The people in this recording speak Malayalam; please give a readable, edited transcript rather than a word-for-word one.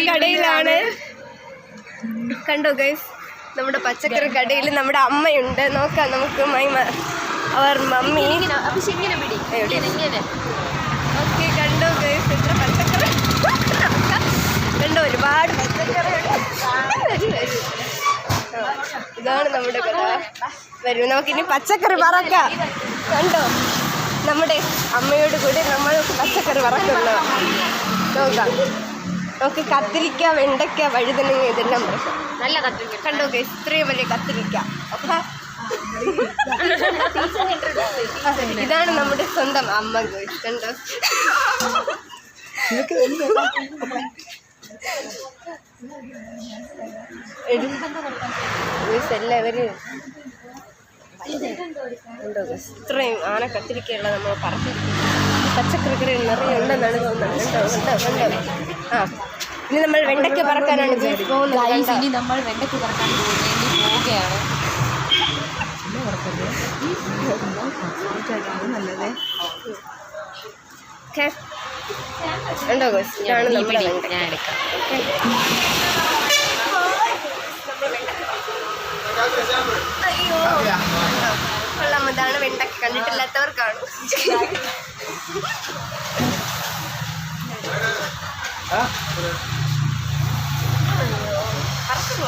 കടയിലാണ്. കണ്ടോ ഗൈസ്, നമ്മുടെ പച്ചക്കറി കടയിൽ നമ്മുടെ അമ്മയുണ്ട്. നോക്കാം നമുക്ക് അവർ മമ്മി. ഓക്കെ, കണ്ടോ ഗൈസ്, എത്ര പച്ചക്കറി കണ്ടോ, ഒരുപാട് പച്ചക്കറി. ഇതാണ് നമ്മുടെ കട. വരും, നമുക്കിനി പച്ചക്കറി പറക്കാം. കണ്ടോ, നമ്മുടെ അമ്മയോട് കൂടി നമ്മൾ പച്ചക്കറി പറക്കുന്നു. നോക്കാം, നമുക്ക് കത്തിരിക്ക, വെണ്ടയ്ക്ക, വഴുതനങ്ങ ഇതെല്ലാം നല്ല കത്തിരിക്ക. കണ്ടോ ഗൈസ്, ഇത്രയും വലിയ കത്തിരിക്ക. ഇതാണ് നമ്മുടെ സ്വന്തം അമ്മ ഗൈസ്. കണ്ടോ, എല്ലാവരും ഉണ്ടോ ഗൈസ്, ഇത്രയും ആന കത്തിരിക്കയുള്ള നമ്മൾ പറച്ചിരിക്കും. പച്ചക്കറി നിറയെ ഉണ്ടെന്നാണ് തോന്നുന്നത്. കണ്ടോ. ആ, ഇനി നമ്മൾ വെണ്ടയ്ക്ക പറക്കാനാണ് പോകുന്നത്. ഇനി നമ്മൾ വെണ്ടയ്ക്ക പറക്കാൻ പോവുകയാണ്. നല്ലതേ ഉണ്ടോ ഗൈസ്, ഇതാണ് നമ്മുടെ വെണ്ടയ്ക്ക. ഞാൻ എടുക്കാം. അയ്യോ, കൊള്ളാം. ഇതാണ് വെണ്ടയ്ക്ക, കണ്ടിട്ടില്ലാത്തവർ കാണും. പറക്കുന്നു.